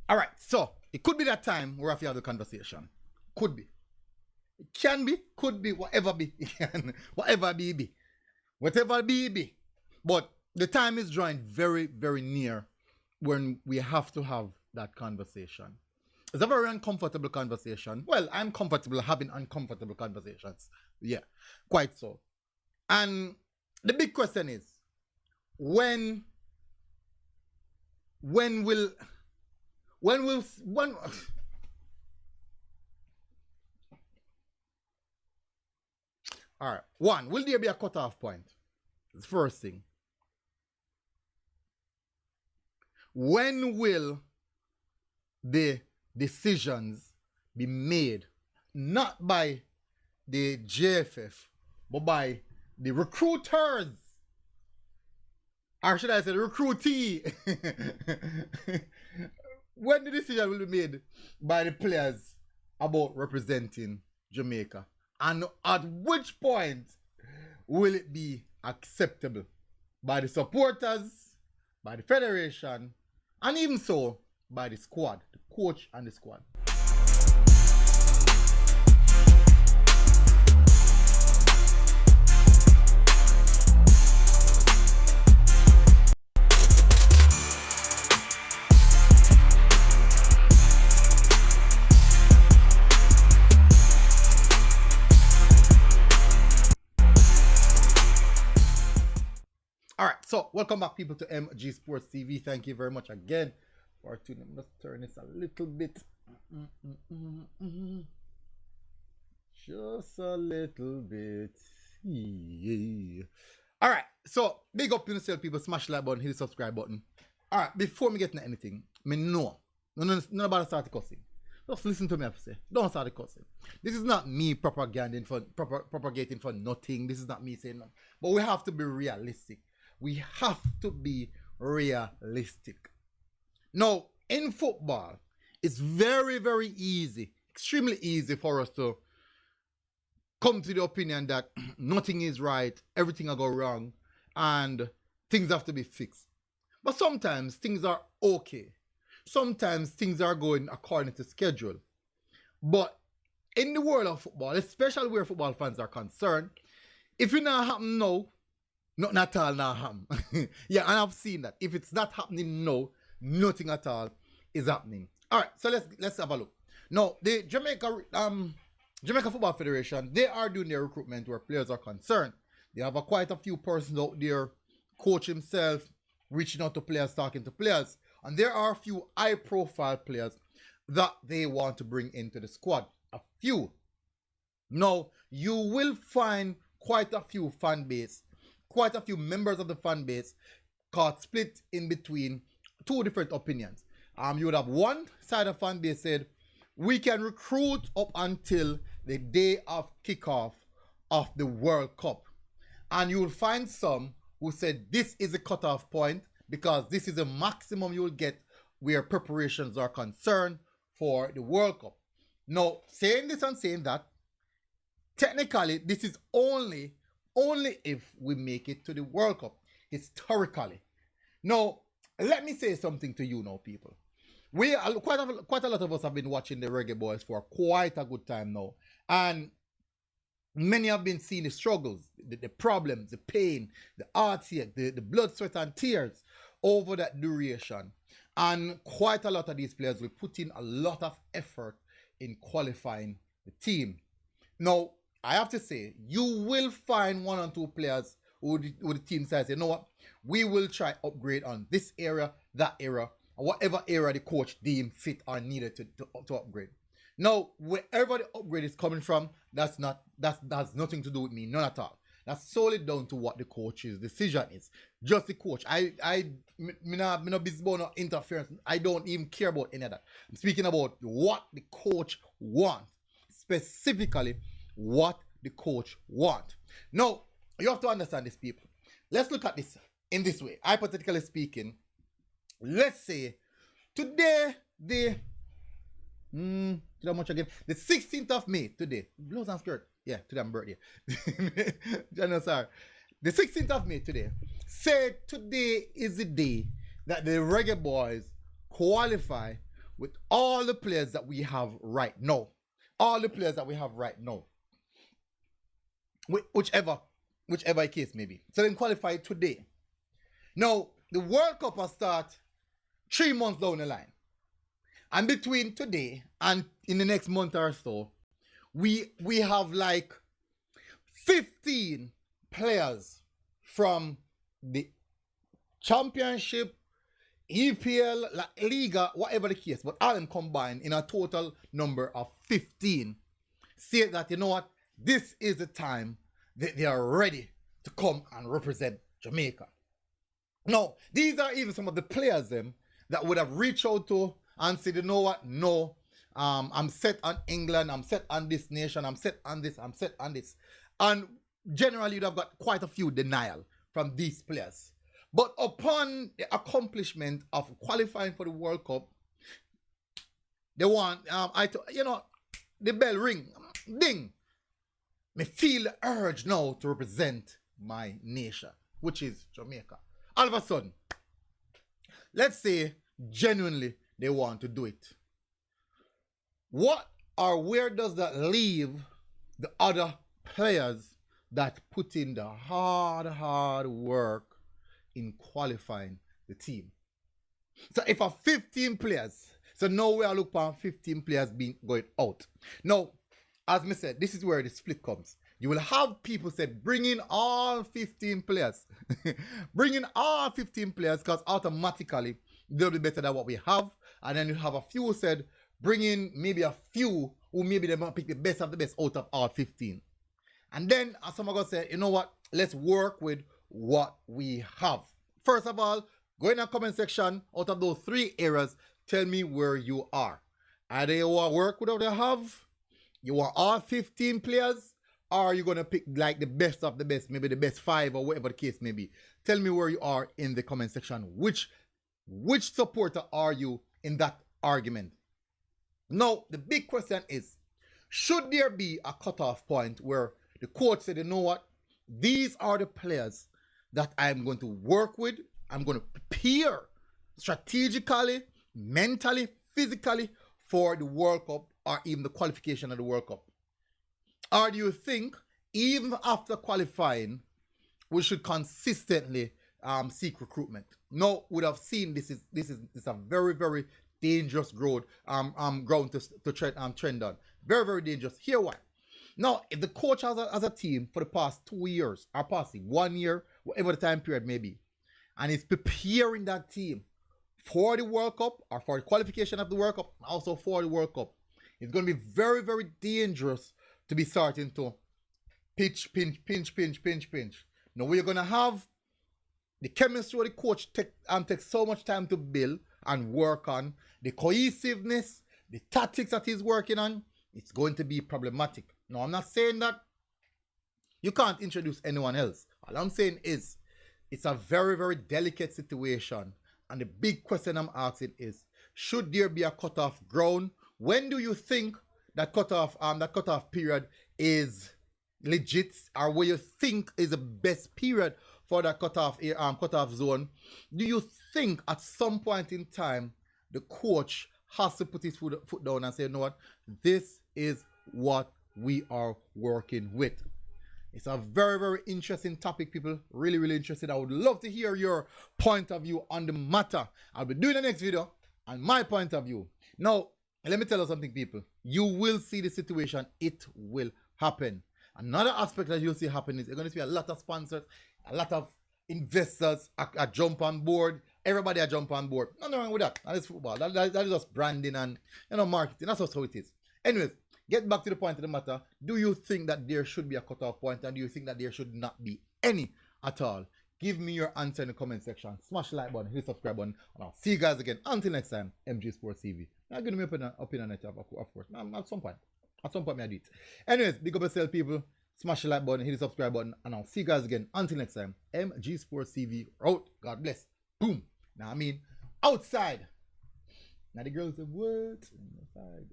All right, so it could be that time where we have to have the conversation. Could be. It can be, could be, whatever be. It can, whatever be. Whatever be. But the time is drawing very, very near when we have to have that conversation. It's a very uncomfortable conversation. Well, I'm comfortable having uncomfortable conversations. Yeah, quite so. And the big question is, when will all right, one, will there be a cutoff point? That's the first thing. When will the decisions be made, not by the JFF, but by the recruiters? Or should I say the recruitee? When the decision will be made by the players about representing Jamaica? And at which point will it be acceptable by the supporters, by the federation, and even so by the squad, the coach and the squad? So, welcome back, people, to MG Sports TV. Thank you very much again for tuning in. Let's turn this a little bit. Just a little bit. Yeah. All right. So, big up to yourself, people. Smash the like button, hit the subscribe button. All right. Before me get into anything, me know. None about to start the cussing. Just listen to me, I have to say. Don't start the cussing. This is not me propagating for nothing. This is not me saying nothing. But we have to be realistic. We have to be realistic. Now, in football, it's very, very easy, extremely easy for us to come to the opinion that nothing is right, everything will go wrong, and things have to be fixed. But sometimes things are okay. Sometimes things are going according to schedule. But in the world of football, especially where football fans are concerned, if it not happen now, nothing at all now happen. Yeah, and I've seen that. If it's not happening now, nothing at all is happening. All right, so let's have a look. Now, the Jamaica Football Federation, they are doing their recruitment where players are concerned. They have quite a few persons out there, coach himself, reaching out to players, talking to players. And there are a few high-profile players that they want to bring into the squad. A few. Now, you will find quite a few fan base, quite a few members of the fan base caught split in between two different opinions. You would have one side of fan base said, we can recruit up until the day of kickoff of the World Cup. And you will find some who said this is a cutoff point because this is the maximum you will get where preparations are concerned for the World Cup. Now, saying this and saying that, technically, this is only if we make it to the World Cup, historically. Now, let me say something to you now, people. Quite a lot of us have been watching the Reggae Boyz for quite a good time now. And many have been seeing the struggles, the problems, the pain, the heartache, the blood, sweat, and tears over that duration. And quite a lot of these players will put in a lot of effort in qualifying the team. Now, I have to say, you will find one or two players who the team says, you know what, we will try upgrade on this area, that area, or whatever area the coach deemed fit or needed to upgrade. Now, wherever the upgrade is coming from, that's nothing to do with me, none at all. That's solely down to what the coach's decision is. Just the coach. Me not busy about no interference. I don't even care about any of that. I'm speaking about what the coach wants. Specifically, what the coach wants. Now, you have to understand this, people. Let's look at this in this way. Hypothetically speaking, let's say today, the 16th of May, today, blouse and skirt. Yeah, today I'm birthday. Sorry. The 16th of May today. Say today is the day that the Reggae Boyz qualify with all the players that we have right now. All the players that we have right now. Whichever case may be. So then qualify today. Now, the World Cup will start 3 months down the line. And between today and in the next month or so, we have like 15 players from the Championship, EPL, La Liga, whatever the case, but all of them combined in a total number of 15 say that, you know what, this is the time that they are ready to come and represent Jamaica. Now, these are even some of the players them that would have reached out to and said, you know what, no, I'm set on England, I'm set on this nation, I'm set on this, I'm set on this. And generally, you'd have got quite a few denial from these players. But upon the accomplishment of qualifying for the World Cup, they want, the bell ring, ding. Me feel the urge now to represent my nation, which is Jamaica. All of a sudden, let's say genuinely they want to do it. What or where does that leave the other players that put in the hard work in qualifying the team? So if a 15 players, so now we are looking at 15 players going out. Now, as I said, this is where the split comes. You will have people say, bring in all 15 players. Bring in all 15 players because automatically they'll be better than what we have. And then you have a few who said, bring in maybe a few who maybe they might pick the best of the best out of all 15. And then some are going to say, you know what, let's work with what we have. First of all, go in the comment section, out of those 3 areas, tell me where you are. Either you want to work with what you have, you want all 15 players, or are you going to pick like the best of the best, maybe the best 5 or whatever the case may be. Tell me where you are in the comment section. Which supporter are you in that argument? Now, the big question is, should there be a cutoff point where the coach said, you know what, these are the players that I'm going to work with, I'm going to prepare strategically, mentally, physically for the World Cup or even the qualification of the World Cup? Or do you think even after qualifying, we should consistently seek recruitment? No, we would have seen this is a very, very dangerous ground to trend on. Very, very dangerous. Here why. Now, if the coach has a team for the past 2 years or past 1 year, whatever the time period may be, and is preparing that team for the World Cup or for the qualification of the World Cup, and also for the World Cup, it's going to be very, very dangerous to be starting to pinch. Now, we're going to have the chemistry of the coach take so much time to build and work on, the cohesiveness, the tactics that he's working on. It's going to be problematic. Now, I'm not saying that you can't introduce anyone else. All I'm saying is it's a very, very delicate situation. And the big question I'm asking is, should there be a cutoff ground? When do you think that cutoff period is legit, or where you think is the best period for that cutoff zone? Do you think at some point in time the coach has to put his foot down and say, you know what, this is what we are working with? It's a very, very interesting topic, people. Really, really interested. I would love to hear your point of view on the matter. I'll be doing the next video on my point of view. Now, let me tell you something, people. You will see the situation. It will happen. Another aspect that you'll see happen is there's going to be a lot of sponsors, a lot of investors a jump on board. Everybody a jump on board. Nothing wrong with that. That is football. That is just branding and marketing. That's just how it is. Anyways, get back to the point of the matter. Do you think that there should be a cutoff point, and do you think that there should not be any at all? Give me your answer in the comment section. Smash the like button, hit the subscribe button, and I'll see you guys again. Until next time, MG Sports TV. I'm going to be opinion on it, of course. At some point. At some point, I do it. Anyways, big up yourself, people. Smash the like button, hit the subscribe button, and I'll see you guys again. Until next time, MG Sports TV out. God bless. Boom. Now, I mean, outside. Now the girls say, what? Inside.